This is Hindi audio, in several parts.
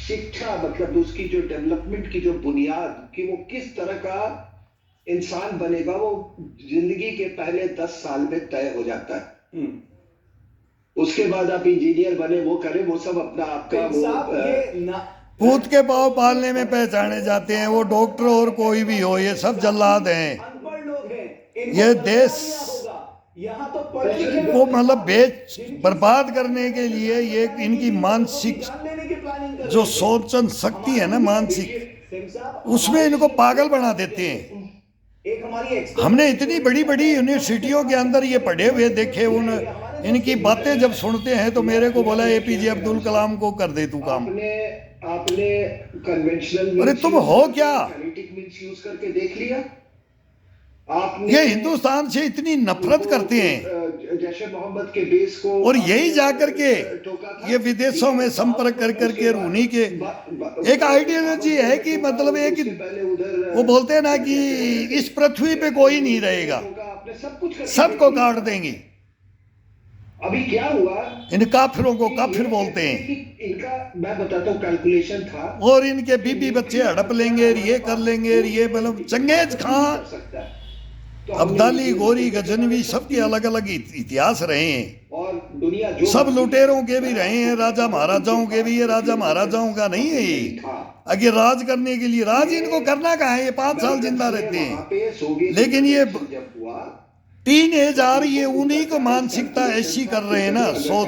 शिक्षा मतलब उसकी जो डेवलपमेंट की जो बुनियाद कि वो किस तरह का इंसान बनेगा, वो जिंदगी के पहले 10 साल में तय हो जाता है। उसके बाद आप इंजीनियर बने, वो करें, वो सब अपना आपका वो पूत के पाँव पालने में पहचाने जाते हैं। वो डॉक्टर और कोई भी हो, ये सब जल्लाद हैं। अनपढ़ लोग हैं, ये देश यहाँ तो पढ़े लिखे को मतलब बेच बर्बाद करने के लिए ये इनकी मानसिक जो सोचन शक्ति है ना मानसिक, उसमें इनको पागल बना देते हैं। एक हमारी हमने इतनी बड़ी बड़ी यूनिवर्सिटियों के अंदर ये पढ़े हुए देखे, उन इनकी बातें जब सुनते हैं तो मेरे को बोला एपीजे अब्दुल कलाम को कर दे तू काम। आपने कन्वेंशनल अरे तुम हो क्या? मीन्स यूज करके देख लिया आपने? ये हिंदुस्तान से इतनी नफरत करते हैं जैश मोहम्मद के बेस को, और यही जाकर के ये विदेशों में संपर्क कर करके उन्हीं के एक आइडियोलॉजी है कि मतलब एक वो बोलते हैं ना कि इस पृथ्वी पे कोई नहीं रहेगा, सबको काट देंगे। अभी क्या हुआ, इन काफिरों को काफिर बोलते हैं। इनका मैं बताता हूँ कैलकुलेशन था, और इनके बीबी बच्चे हड़प लेंगे, ये कर लेंगे, ये मतलब चंगेज खां, अब्दाली, गोरी, गजनवी सबके अलग अलग इतिहास रहे हैं और दुनिया सब लुटेरों के भी रहे हैं, राजा महाराजाओं के भी। ये राजा महाराजाओं का नहीं है ये, आगे राज करने के लिए राज इनको करना कहाँ है? ये 5 साल जिंदा रहते हैं, लेकिन ये टीन एज आ रही है, उन्हीं को मानसिकता ऐसी कर रहे हैं ना, सोच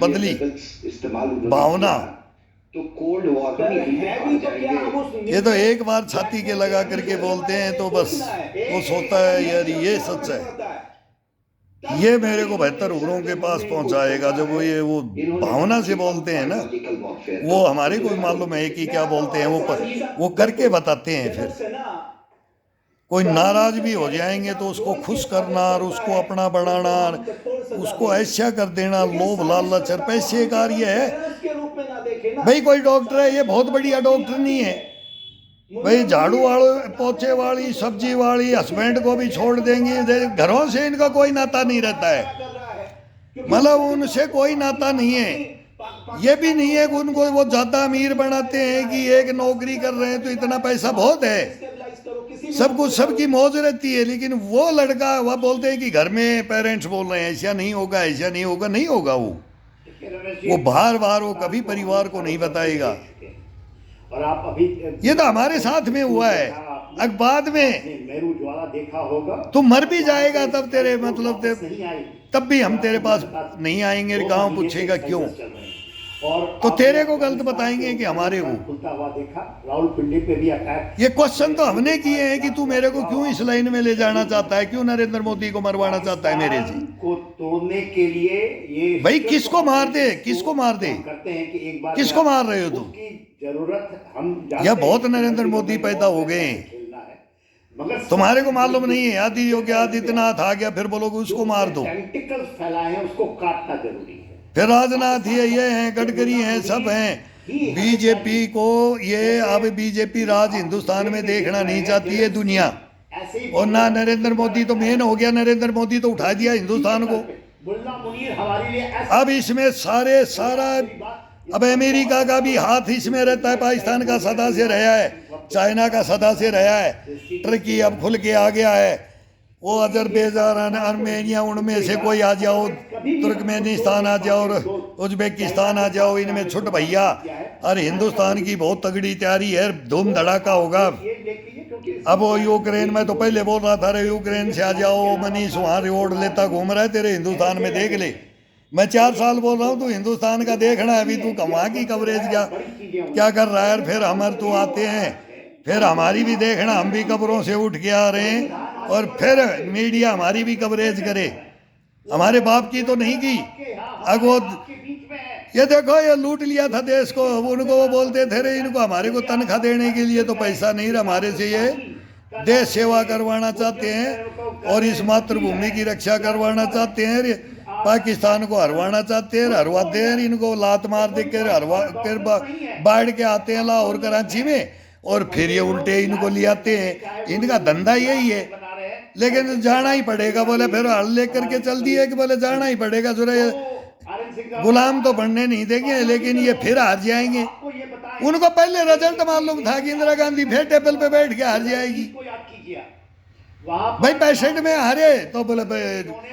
बदली भावना। तो कोल्ड वॉर में ये तो एक बार छाती के लगा करके बोलते हैं तो बस वो सोचता है यार ये सच है, ये मेरे को बेहतर उग्रों के पास पहुंचाएगा। जब वो भावना से बोलते हैं ना, वो हमारे को मालूम है कि क्या बोलते हैं, वो करके बताते हैं। फिर कोई नाराज भी हो जाएंगे तो उसको खुश करना और उसको अपना बढ़ाना, उसको ऐसा कर देना, लोभ लालच और पैसे का ये है। भाई कोई डॉक्टर है, ये बहुत बढ़िया डॉक्टर नहीं है भाई, झाड़ू वाले, पोछे वाली, सब्जी वाली, हस्बैंड को भी छोड़ देंगे, घरों से इनका कोई नाता नहीं रहता है, मतलब उनसे कोई नाता नहीं है। ये भी नहीं है कि उनको वो ज्यादा अमीर बनाते हैं कि एक नौकरी कर रहे हैं तो इतना पैसा बहुत है, सब कुछ सबकी मौज रहती है। लेकिन वो लड़का वह बोलते हैं कि घर में पेरेंट्स बोल रहे हैं ऐसा नहीं होगा, ऐसा नहीं होगा, नहीं होगा। वो बार बार वो कभी परिवार को नहीं बताएगा। और आप अभी ये तो हमारे साथ में हुआ है। अब बाद में मेरू ज्वाला देखा होगा, तू मर भी जाएगा तब तेरे मतलब तब भी हम तेरे पास नहीं आएंगे, गाँव पूछेगा क्यों, तो तेरे को गलत बताएंगे कि हमारे को। रावलपिंडी पे भी अटैक, ये क्वेश्चन तो हमने किए हैं कि तू मेरे को क्यों इस लाइन में ले जाना चाहता है, क्यों नरेंद्र मोदी को मरवाना चाहता है मेरे से को तोड़ने के लिए। ये भाई किसको मार दे, किसको मार दे, करते हैं कि एक बार किसको मार रहे हो तुम? जरूरत हम यह बहुत नरेंद्र मोदी पैदा हो गए हैं, मगर तुम्हारे को मालूम नहीं है। आदि योगी आदित्यनाथ आ गया, फिर बोलोगे उसको मार दो। टेंटिकल्स फैलाए हैं, उसको काटना जरूरी है। फिर राजनाथ ये हैं, गडकरी हैं, सब हैं। बीजेपी को ये अब बीजेपी राज हिंदुस्तान में देखना नहीं चाहती है दुनिया, और ना नरेंद्र मोदी तो मेन हो गया, नरेंद्र मोदी तो उठा दिया हिंदुस्तान को। अब इसमें सारा अब अमेरिका का भी हाथ इसमें रहता है, पाकिस्तान का सदा से रहा है, चाइना का सदा से रहा है, टर्की अब खुल के आ गया है, वो अजरबैजान, आर्मेनिया, उनमें से कोई आ जाओ, तुर्कमेनिस्तान आ जाओ, उज्बेकिस्तान आ जाओ, इनमें छुट भैया। और हिंदुस्तान की बहुत तगड़ी तैयारी है, धूम धड़ाका होगा। अब वो यूक्रेन में तो पहले बोल रहा था रे यूक्रेन से आ जाओ, मनीष वहाँ रिवॉर्ड लेता घूम रहा है, तेरे हिंदुस्तान में देख ले। मैं 4 साल बोल रहा हूँ तू हिंदुस्तान का देखना है, अभी तू वहाँ की कवरेज क्या कर रहा है। फिर हमारे तो आते हैं, फिर हमारी भी देखना, हम भी कब्रों से उठ के आ रहे हैं, और फिर मीडिया हमारी भी कवरेज करे। हमारे बाप की तो नहीं की। अगो ये देखो ये लूट लिया था देश को, उनको वो बोलते थे रे इनको हमारे को तनख्वाह देने के लिए तो पैसा नहीं रहा हमारे से, ये देश सेवा करवाना चाहते हैं और इस मातृभूमि की रक्षा करवाना चाहते हैं, पाकिस्तान को हरवाना चाहते हैं, हरवाते हैं इनको, लात मार दे कर हरवा कर बाढ़ के आते हैं लाहौर कराची में, और फिर ये उल्टे इनको ले आते हैं। इनका धंधा यही है, लेकिन जाना ही पड़ेगा। बोले फिर हल लेकर के चल दिए कि बोले जाना ही पड़ेगा, जरा गुलाम तो बनने नहीं देंगे, लेकिन ये फिर हार जाएंगे। उनको पहले रिजल्ट मालूम था कि इंदिरा गांधी फिर टेबल पे बैठ के हार जाएगी। को याद कीजिए, वहां भाई 65 में हारे तो बोले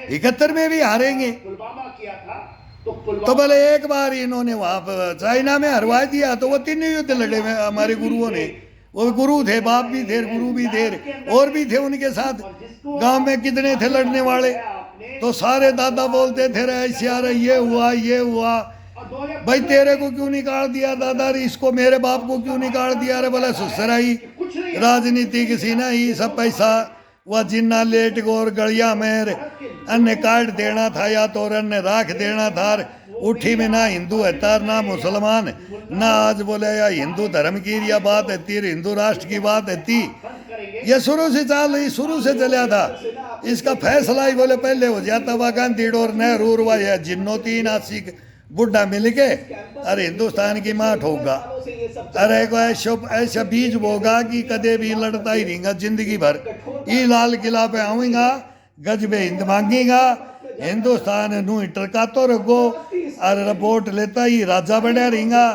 71 में भी हारेंगे। पुलवामा किया था, तो तो बोले एक बार इन्होंने वहां पर चाइना में हरवा दिया, तो वो तीनों युद्ध लड़े में हमारे गुरुओं ने। वो गुरु थे, बाप भी थे, गुरु भी थे, और भी थे उनके साथ। गांव में कितने थे लड़ने वाले, तो सारे दादा बोलते थे रे ऐसे यार ये हुआ ये हुआ, भाई तेरे को क्यों निकाल दिया दादा रे, इसको मेरे बाप को क्यों निकाल दिया रे। बोला सुसराई राजनीति किसी ना ही सब पैसा वह जिन्ना लेट गोर गलिया में अन्य काट देना था या तो अन्य राख देना था। उठी में ना हिंदू है तार ना मुसलमान, ना आज बोले या हिंदू धर्म की या बात है तीर हिंदू राष्ट्र की बात है ती। ये शुरू से चाल रही, शुरू से चला था। इसका फैसला ही बोले पहले हो जाता हुआ गांधी और नेहरू हुआ या जिन्नो तीन आशिक बुढ़ा मिल के अरे हिंदुस्तान की माठ होगा। अरे को ऐसा बीज बोगा कि कदे भी लड़ता ही रहेगा जिंदगी भर। ये लाल किला पे आऊंगा गजबे हिंद मांगेगा, हिंदुस्तान नू टरका तो रखो और रिपोर्ट लेता ही राजा बढ़िया रहेगा।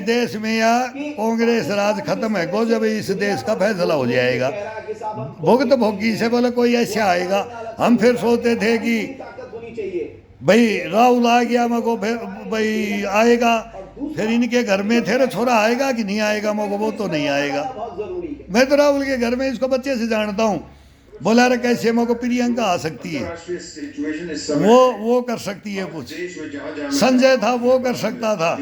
देश में या कांग्रेस राज खत्म है को जब इस देश का फैसला हो जाएगा। भुगत भोगी से बोले कोई ऐसा आएगा। हम फिर सोचते थे कि भाई राहुल आ गया मको भाई आएगा, फिर इनके घर में थे छोरा आएगा कि नहीं आएगा मको, वो तो नहीं आएगा। मैं तो राहुल के घर में इसको बच्चे से जानता हूँ। बोला रे कैसे मको प्रियंका आ सकती है, वो कर सकती है कुछ। संजय था वो कर सकता था,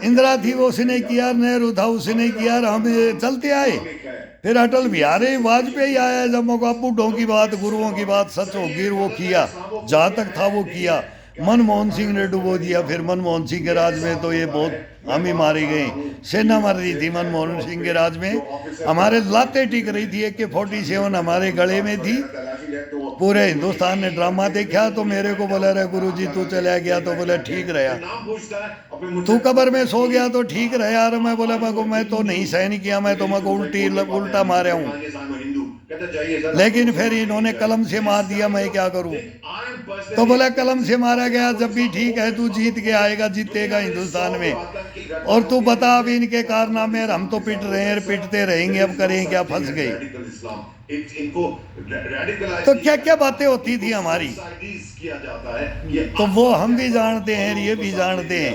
इंदिरा थी वो उसने किया, नेहरू था उसने किया, हम चलते आए। फिर अटल बिहारी वाजपेयी आया, जब मौका बूढ़ों की बात गुरुओं की बात सच होगी वो किया, जहाँ तक था वो किया। मनमोहन सिंह ने डुबो दिया, फिर मनमोहन सिंह के राज में तो ये बहुत हम ही मारी गई, सेना मर रही थी मनमोहन सिंह के राज में। हमारे लाते टिक रही थी, AK-47 हमारे गले में थी। पूरे हिंदुस्तान ने ड्रामा देखा तो मेरे को बोला रे गुरुजी तू चला गया तो बोले ठीक रहा, तू कब्र में सो गया तो ठीक रहा यार। मैं बोला मैं तो नहीं सहन किया, मैं तो उल्टा मारा हूँ, लेकिन फिर इन्होंने कलम से मार दिया, मैं क्या करूं। तो बोला कलम से मारा गया जब भी ठीक है, तू जीत के आएगा, जीतेगा हिंदुस्तान में। और तू बता अब इनके कारनामे, हम तो पिट रहे हैं पिटते रहेंगे, अब करें क्या, फंस गए। तो क्या क्या बातें होती थी हमारी, तो वो हम भी जानते हैं, ये भी जानते हैं।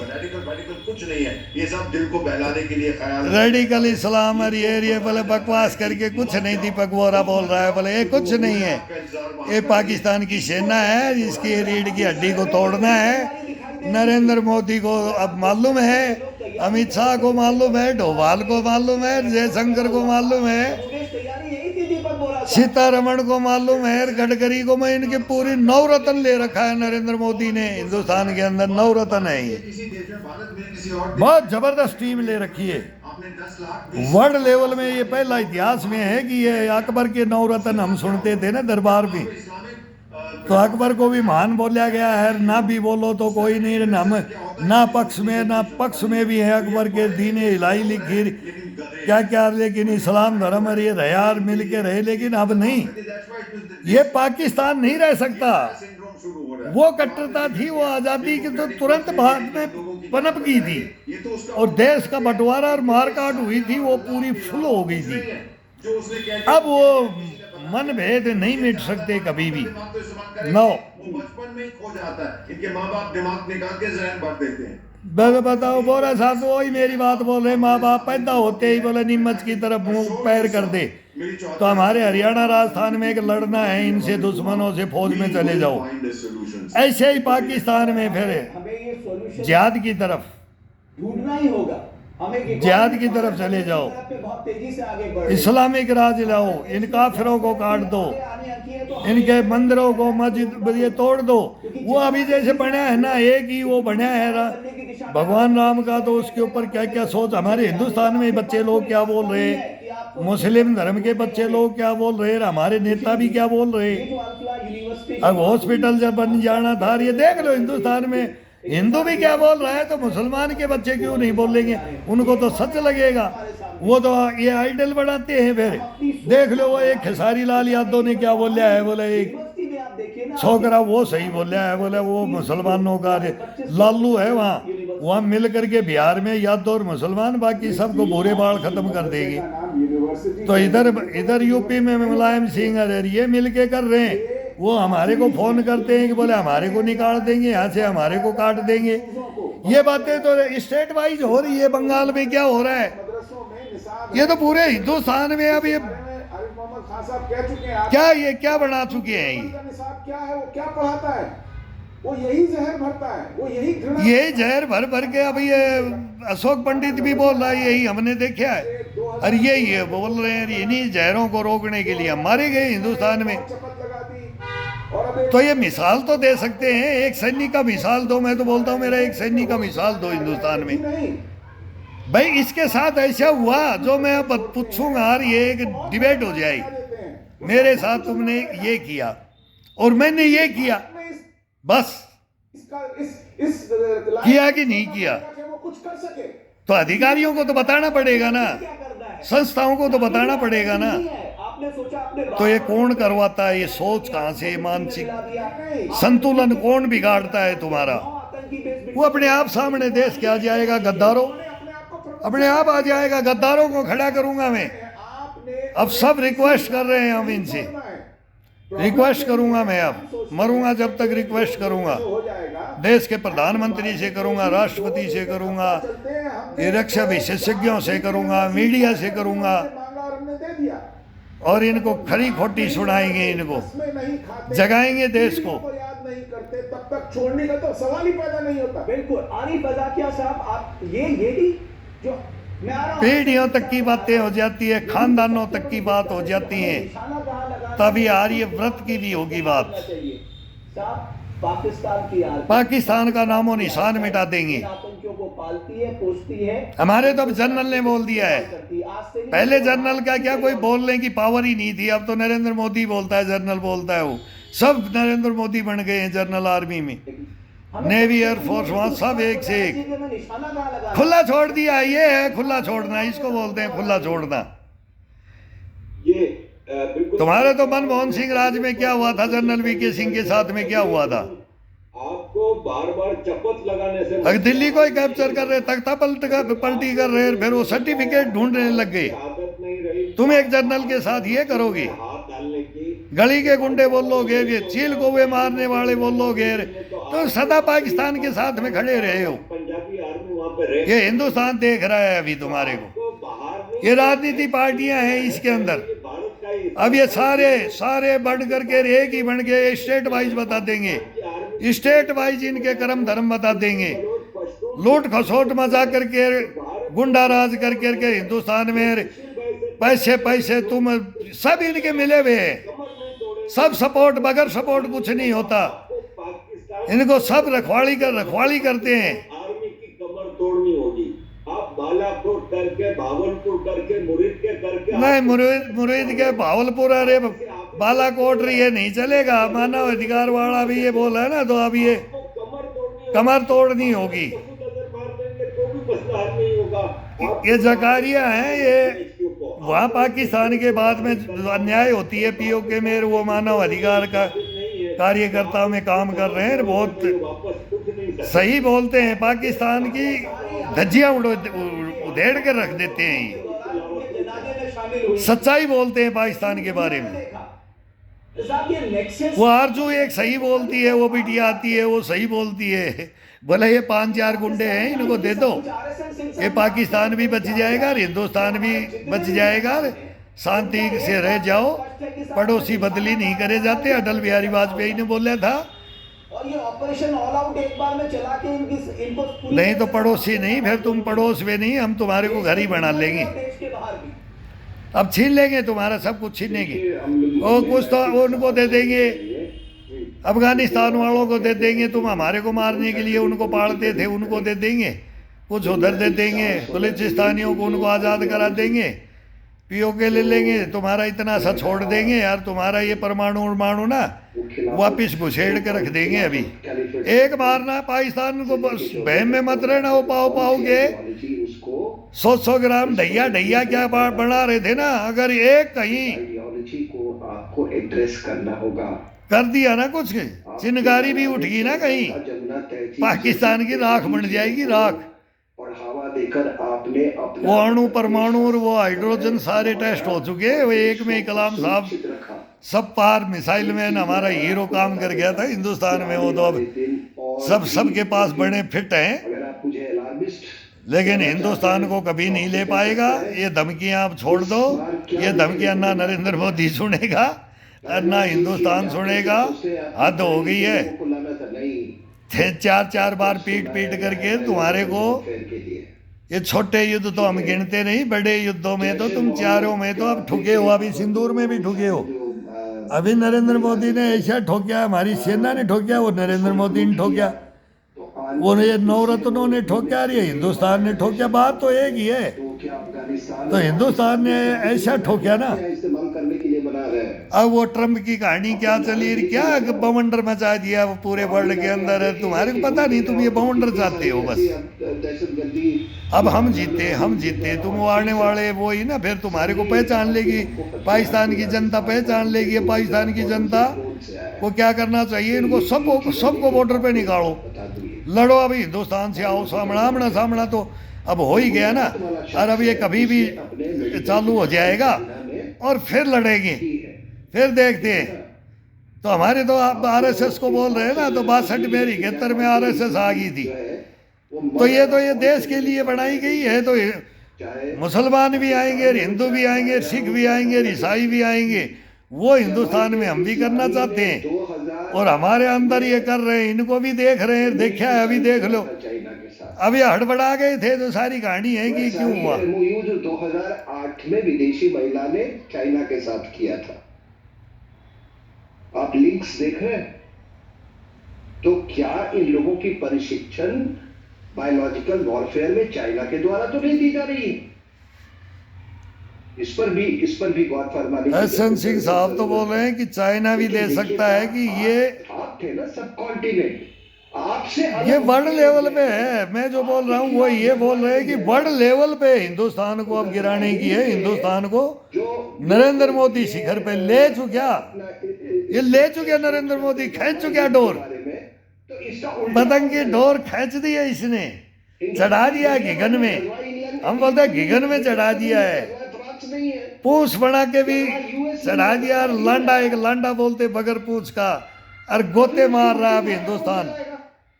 कुछ नहीं है, ये सब दिल को बहलाने के लिए ख्याल। रेडिकल इस्लाम और ये बोले बकवास करके कुछ नहीं, दीपक वोरा बोल रहा है बोले ये कुछ नहीं है, ये पाकिस्तान की सेना है जिसकी रीढ़ की हड्डी को तोड़ना है। नरेंद्र मोदी को अब मालूम है, अमित शाह को मालूम है, डोभाल को मालूम है, जयशंकर को मालूम है, सीतारमण को मालूम है, गडकरी को। मैं इनके पूरी नवरत्न ले रखा है नरेंद्र मोदी ने, हिंदुस्तान के अंदर नवरत्न है ये, बहुत जबरदस्त टीम ले रखी है। वर्ल्ड लेवल में ये पहला इतिहास में है कि ये अकबर के नवरत्न हम सुनते थे ना दरबार में, तो अकबर को भी महान बोला गया है। ना भी बोलो तो कोई नहीं, हम ना पक्ष में ना पक्ष में भी है अकबर के दीने इलाही लिखी क्या क्या, लेकिन इस्लाम धर्म और ये रयार मिल के रहे, लेकिन अब नहीं, ये पाकिस्तान नहीं रह सकता। वो कट्टरता थी, वो आज़ादी की तो तुरंत भारत में पनप गई थी, और देश का बंटवारा और मारकाट हुई थी, वो पूरी फुल हो गई थी। अब वो मनभेद नहीं मिट सकते कभी भी, नो। बचपन में ही खो जाता है, इनके माँ बाप दिमाग निकाल के जहन भर देते हैं। बताओ बोरा साहब तो वही मेरी बात बोल रहे, माँ बाप पैदा होते ही बोले नीमच की तरफ मुंह पैर कर दे। तो हमारे हरियाणा राजस्थान में एक लड़ना है इनसे, दुश्मनों से फौज में चले जाओ। ऐसे ही पाकिस्तान में फिर जिहाद की तरफ ढूंढना ही होगा, जिहाद की तरफ चले जाओ, इस्लामिक राज लाओ, इन काफिरों को काट दो, इनके मंदिरों को मस्जिद ये तोड़ दो। वो अभी जैसे बना है ना, एक ही वो बना है भगवान राम का, तो उसके ऊपर क्या क्या सोच। हमारे हिंदुस्तान में बच्चे लोग क्या बोल रहे हैं, मुस्लिम धर्म के बच्चे लोग क्या बोल रहे हैं, हमारे नेता भी क्या बोल रहे हैं। अब हॉस्पिटल जब बन जाना था, ये देख लो हिंदुस्तान में हिंदू भी क्या बोल रहा है, तो मुसलमान के बच्चे क्यों नहीं बोलेंगे, उनको तो सच लगेगा। वो तो ये आइडल बनाते हैं। फिर देख लो वो एक खेसारी लाल यादव ने क्या बोला है, बोले एक छोकरा वो सही बोला है, बोले वो मुसलमानों का लालू है वहाँ, वहाँ मिल करके बिहार में याद और मुसलमान बाकी सबको भूरे बाल खत्म कर देंगे। तो इधर यूपी में मुलायम सिंह और ये मिल के कर रहे हैं। वो हमारे को फोन करते हैं कि बोले हमारे को निकाल देंगे यहाँ से, हमारे को काट देंगे। ये बातें तो स्टेट वाइज हो रही है। बंगाल में क्या हो रहा है, ये तो पूरे हिंदुस्तान में अब ये क्या, ये क्या बना चुके हैं। क्या है, वो क्या पढ़ाता है, वो यही जहर भरता है, वो यही जहर भर भर के अब ये अशोक पंडित भी बोल रहा है, यही हमने देखा है। और ये बोल रहे हैं इन्हीं जहरों को रोकने के लिए हम मारे गए हिंदुस्तान में। तो ये मिसाल तो दे सकते हैं, एक सैनिक का मिसाल दो। मैं तो बोलता हूँ मेरा एक सैनिक का मिसाल दो हिंदुस्तान में। भाई इसके साथ ऐसा हुआ जो मैं अब पूछूंगा और ये एक डिबेट हो जाएगी। मेरे साथ तुमने ये किया और मैंने ये किया, बस किया कि नहीं किया। तो अधिकारियों को तो बताना पड़ेगा ना, संस्थाओं को तो बताना पड़ेगा ना। तो ये कौन करवाता है, ये सोच कहाँ से, मानसिक संतुलन कौन बिगाड़ता है तुम्हारा? वो अपने आप सामने देश क्या जाएगा, गद्दारों अपने आप आ जाएगा। गद्दारों को खड़ा करूंगा मैं। अब सब रिक्वेस्ट कर रहे हैं, हम इनसे रिक्वेस्ट करूंगा मैं। अब मरूंगा जब तक रिक्वेस्ट करूंगा, देश के प्रधानमंत्री से करूंगा, राष्ट्रपति से करूंगा, ये रक्षा विशेषज्ञों से करूंगा, मीडिया से करूंगा, और इनको खरी खोटी सुनाएंगे, इनको जगाएंगे देश को। तब तक छोड़ने का तो सवाल ही पैदा नहीं होता। बिल्कुल आरिफ रज़ाकिया साहब, आप ये भी जो मैं आ रहा हूं, पीढ़ियों तक की बातें हो जाती है, खानदानों तक की बात हो जाती है, तभी आर्य व्रत की भी होगी बात। पाकिस्तान का नामो निशान मिटा देंगे। आतंकियों को पालती है, पोसती है। हमारे तो अब जनरल ने बोल दिया है। पहले जनरल का क्या कोई बोलने की पावर ही नहीं थी, अब तो नरेंद्र मोदी बोलता है, जनरल बोलता है। वो सब नरेंद्र मोदी बन गए हैं जनरल आर्मी में, नेवी एयरफोर्स, वहाँ सब एक से एक खुला छोड़ दिया। ये है खुला छोड़ना, इसको बोलते हैं खुला छोड़ना। तुम्हारे तो मनमोहन सिंह राज में क्या हुआ था, जनरल वीके सिंह के साथ में क्या हुआ था? आपको बार बार शपथ लगाने से अगर दिल्ली को ही कैप्चर कर रहे, तख्ता पलटी कर रहे, फिर वो सर्टिफिकेट ढूंढने लग गए। तुम एक जनरल के साथ ये करोगे? गली के गुंडे बोलोगे, चील कौवे मारने वाले बोलोगे, तो सदा पाकिस्तान के साथ में खड़े रहे हो। ये हिंदुस्तान देख रहा है अभी तुम्हारे को। ये राजनीति पार्टियां हैं इसके अंदर। अब ये सारे बढ़ करके एक ही बन के स्टेट वाइज बता देंगे, स्टेट वाइज इनके कर्म धर्म बता देंगे। लूट खसोट मजा करके, गुंडा राज करके हिंदुस्तान में पैसे तुम सब इनके मिले हुए हैं। सब सपोर्ट, बगैर सपोर्ट कुछ नहीं होता। इनको सब रखवाली करते हैं। आर्मी की कमर तोड़नी होगी। आप बालाकोट करके, भावलपुर करके, मुरीद के करके, नहीं मुरीद के भावलपुर, अरे बालाकोट ये नहीं चलेगा। मानव अधिकार वाला भी ये बोला है ना, तो अब ये कमर तोड़नी होगी। ये जकारिया है, ये वहाँ पाकिस्तान के बाद में अन्याय होती है पीओके में, वो मानव अधिकार का कार्यकर्ता में काम कर रहे हैं, बहुत सही बोलते हैं। पाकिस्तान की धज्जियाँ उधेड़ के रख देते हैं, सच्चाई बोलते हैं पाकिस्तान के बारे में। वो आरजू एक सही बोलती है, वो बिटिया आती है वो सही बोलती है, बोले ये 5-4 गुंडे हैं, इनको दे दो, ये पाकिस्तान भी बच जाएगा, हिंदुस्तान भी बच जाएगा, शांति से रह जाओ। पड़ोसी बदली नहीं करे जाते, अटल बिहारी वाजपेयी ने बोला था। और ये ऑपरेशन ऑल आउट एक बार में चला के इनको नहीं तो पड़ोसी नहीं, फिर तुम पड़ोस में नहीं, हम तुम्हारे को घर ही बना लेंगे। अब छीन लेंगे तुम्हारा सब कुछ, छीनेंगे। और कुछ तो उनको दे देंगे, अफगानिस्तान वालों को दे देंगे। तुम हमारे को मारने के लिए उनको पालते थे, उनको दे देंगे। कुछ उधर दे देंगे, बलूचिस्तानियों को उनको आज़ाद करा देंगे, पीओके ले लेंगे, तुम्हारा इतना सा छोड़ देंगे यार। तुम्हारा ये परमाणु ना वापिस घुसेड़ के रख देंगे। अभी एक बार ना पाकिस्तान को बहम में मत रहना, वो पाओगे 100 ग्राम ढैया क्या बना रहे थे ना। अगर एक कहीं आइडियोलॉजी को आपको एड्रेस करना होगा। कर दिया ना कुछ, चिनगारी भी उठ गई ना कहीं, जमुना तहजीब पाकिस्तान की राख बन जाएगी, राख। बढ़ावा देकर आपने अपना वो अणु परमाणु और वो हाइड्रोजन सारे टेस्ट हो चुके हैं। वो एक में ही कलाम साहब सुरक्षित रखा। सब पार मिसाइल मैन हमारा हीरो काम कर गया था हिंदुस्तान में। वो तो अब सबके पास बड़े फिट हैं, अगर आप मुझे अलार्मिस्ट लेकिन हिंदुस्तान को कभी नहीं ले पाएगा। ये धमकियां आप छोड़ दो, ये धमकियां ना नरेंद्र मोदी सुनेगा और ना हिंदुस्तान सुनेगा। हद हो गई है। चार चार बार पीट पीट करके तुम्हारे को, ये छोटे युद्ध तो हम गिनते नहीं, बड़े युद्धों में तो तुम चारों में तो अब ठुके हो, अभी सिंदूर में भी ठुके हो। अभी नरेंद्र मोदी ने ऐसा ठोकिया, हमारी सेना ने ठोकिया, वो नरेंद्र मोदी ने ठोकिया, वो ये नवरत्नों ने ठोकिया, ये हिंदुस्तान ने ठोकिया। बात तो एक ही है। तो हिंदुस्तान ने ऐसा ठोकिया ना। इस्तेमाल करने के लिए बना रहे हैं। अब वो ट्रम्प की कहानी क्या चली, क्या बवंडर मचा दिया वो पूरे वर्ल्ड के अंदर। तुम्हारे को पता नहीं, तुम ये बवंडर चाहते हो बस। दहशतगर्दी अब हम जीते, तुम वो आने वाले वो ही ना, फिर तुम्हारे को पहचान लेगी, पाकिस्तान की जनता पहचान लेगी। पाकिस्तान की जनता को क्या करना चाहिए, इनको सबको बॉर्डर पे निकालो, लड़ो। अभी हिंदुस्तान से आओ, सामना सामना तो अब हो ही गया ना। और अब ये कभी भी चालू हो जाएगा और फिर लड़ेंगे, फिर देखते हैं। तो हमारे तो आप आरएसएस को बोल रहे हैं ना, तो 62 में 71 में आरएसएस आ गई थी। तो ये देश के लिए बनाई गई है। तो मुसलमान भी आएंगे, हिंदू भी आएंगे, सिख भी आएंगे, ईसाई भी आएंगे। वो हिंदुस्तान में हम भी करना चाहते हैं और हमारे अंदर ये कर रहे हैं, इनको भी देख रहे हैं। देखा है, अभी देख लो, अभी हड़बड़ा गए थे तो सारी कहानी है कि क्यों हुआ। MOU जो 2008 में विदेशी महिला ने चाइना के साथ किया था, आप लिंक्स देख रहे हैं। तो क्या इन लोगों की प्रशिक्षण बायोलॉजिकल वॉरफेयर में चाइना के द्वारा तो नहीं दी जा रही है? इस पर भी गौर फरमाने की एसएन सिंह साहब तो बोल रहे हैं कि चाइना भी दे सकता है कि ये आप थे ना सब कॉन्टिनेंट, आपसे ये वर्ल्ड लेवल पे है। मैं जो बोल रहा हूँ वो ये बोल रहे हैं कि वर्ल्ड लेवल पे हिंदुस्तान को अब गिराने की है। हिंदुस्तान को नरेंद्र मोदी शिखर पे ले चुका, ये ले चुके नरेंद्र मोदी, खींच चुका डोर, पतंग की डोर खींच दी है इसने, चढ़ा दिया घिगन में। हम बोलते हैं घिगन में चढ़ा दिया है, पूछ बना के भी चढ़ा दिया। लांडा, एक लांडा बोलते बगैर पूछ का, और गोते मार रहा है अब हिंदुस्तान,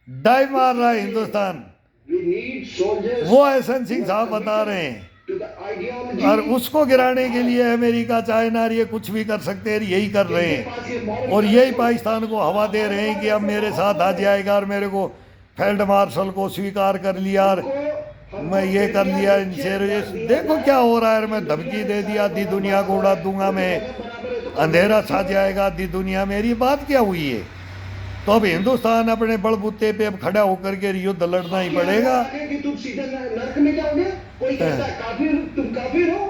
डाई मार रहा है हिंदुस्तान। वो एसएन सिंह साहब बता रहे हैं। और उसको गिराने के लिए अमेरिका, चाइना ये कुछ भी कर सकते हैं, यही कर रहे हैं। और यही पाकिस्तान को हवा दे रहे हैं कि अब मेरे साथ आ जाएगा और मेरे को फील्ड मार्शल को स्वीकार कर लिया और मैं ये कर लिया इनसे। देखो क्या हो रहा है, मैं धमकी दे दिया, आधी दुनिया को उड़ा दूंगा, मैं अंधेरा छा जाएगा आधी दुनिया। मेरी बात क्या हुई है? तो अब हिंदुस्तान अपने बलबूते पे अब खड़ा होकर के युद्ध लड़ना ही पड़ेगा। तुम सीधे नरक में जाओगे, कोई कहता है काफिर, तुम काफिर हो,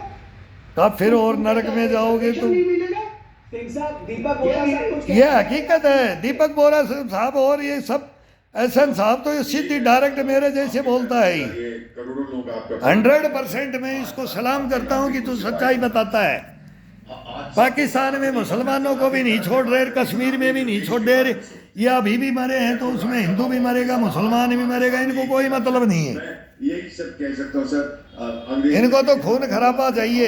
काफिर और नरक में जाओगे तुम। दीपक बोरा साहब कुछ ये हकीकत है। दीपक बोरा साहब और ये सब एसएन साहब तो ये सीधी डायरेक्ट मेरे जैसे बोलता है ही। 100% मैं इसको सलाम करता हूँ कि तू सच्चाई बताता है। पाकिस्तान में मुसलमानों को भी नहीं छोड़ रहे, कश्मीर में भी नहीं छोड़ रहे। ये अभी भी मरे हैं तो उसमें हिंदू भी मरेगा, मुसलमान भी मरेगा, इनको कोई मतलब नहीं है। यही सब कह सकता हूँ सर। इनको तो खून खराबा चाहिए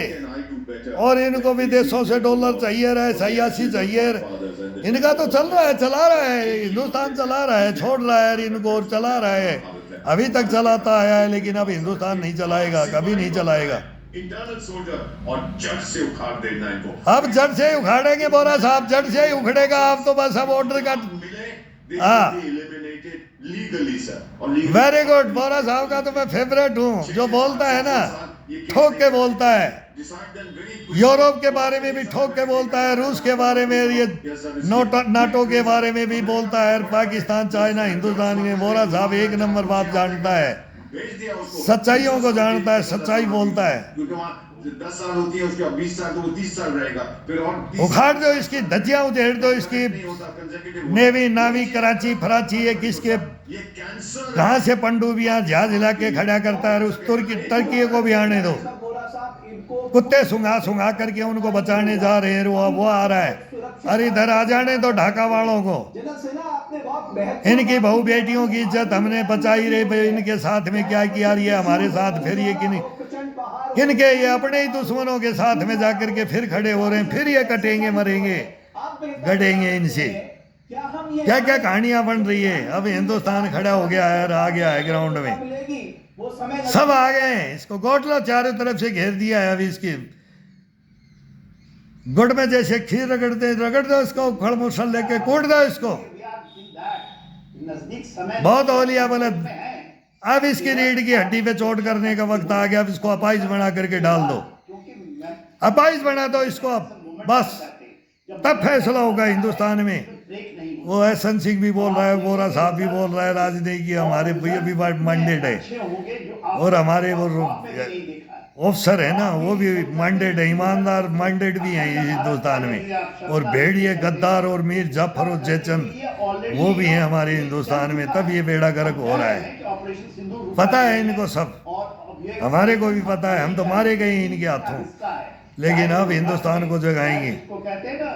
और इनको विदेशों से डॉलर चाहिए, रहे सयासी चाहिए। इनका तो चल रहा है, चला रहा है, हिंदुस्तान चला रहा है, छोड़ रहा है इनको और चला रहा है। अभी तक चलाता है, लेकिन अब हिंदुस्तान नहीं चलाएगा, कभी नहीं चलाएगा। इंटरनल सोल्जर और जड़ से उखाड़ देना इनको। अब जड़ से ही उखाड़ेंगे बोरा साहब, जड़ से ही उखड़ेगा। अब तो बस अब ऑर्डर का वेरी गुड। बोरा साहब का तो मैं फेवरेट हूँ, जो बोलता है ना ठोक के बोलता है। यूरोप के बारे में भी ठोक के बोलता है, रूस के बारे में, ये नाटो के बारे में भी बोलता है। पाकिस्तान, चाइना, हिंदुस्तान में बोरा साहब एक नंबर बात जानता है, सच्चाइयों को जानता है, सच्चाई बोलता है। क्योंकि वहाँ 10 साल होती है, उसके बाद 20 साल, तो वो 30 साल रहेगा, फिर और उखाड़ दो इसकी धज्जियां, उधेड़ दो इसकी नेवी नावी, कराची फराची, ये किसके ये कैंसर कहाँ से पंडुबियां जहाज हिला के खड़ा करता है। उस तुर्की को भी आने दो। कुत्ते सुंघा करके उनको बचाने जा रहे हैं, वो आ रहा है। अरे इधर आ जाने तो ढाका वालों को। जनसेना आपने बहुत महत्वपूर्ण इनकी बहू बेटियों की इज्जत हमने बचाई रे, इनके साथ में क्या किया ये हमारे साथ, फिर ये प्रचंड बहार किनके ये अपने ही दुश्मनों के साथ में जाकर के फिर खड़े हो रहे हैं, फिर ये कटेंगे मरेंगे आप बेहतर गड़ेंगे इनसे। क्या हम ये क्या क्या कहानियां बन रही है। अब हिंदुस्तान खड़ा हो गया है और आ गया है ग्राउंड में, मिलेगी वो समय सब आ गए हैं। इसको गोट लो, चारों तरफ से घेर दिया है। अभी इसकी गुड़ में जैसे खीर रगड़ते, रगड़ दो इसको, खड़ मुसल लेके कूट दो इसको। नजदीक समय बहुत औलिया बोले में है, अब इसकी रीढ़ की हड्डी पे चोट करने का वक्त आ गया। अब इसको अपाइज बना करके डाल दो, क्योंकि मैं अपाइज बना दो इसको अब, बस तब फैसला होगा हिंदुस्तान में। ब्रेक नहीं वो एहसन सिंह भी बोल रहा है, वोरा साहब भी बोल रहा है, राजनीति की हमारे भैया भी मैंडेट है, अच्छे होंगे जो आप और हमारे वो आपने भी नहीं देखा है। ऑफिसर है ना वो भी मैंडेट है, ईमानदार मैंडेट भी हैं इस हिंदुस्तान में। और भेड़िए गद्दार और मीर जाफर और जयचंद वो भी हैं हमारे हिंदुस्तान में। तब ये बेड़ा गर्क हो रहा है, ऑपरेशन सिंदूर पता है इनको सब, और अब ये हमारे को भी पता है। हम तो मारे गए इनके हाथों, हिस्सा है, लेकिन अब हिंदुस्तान को जगाएंगे। इसको कहते हैं ना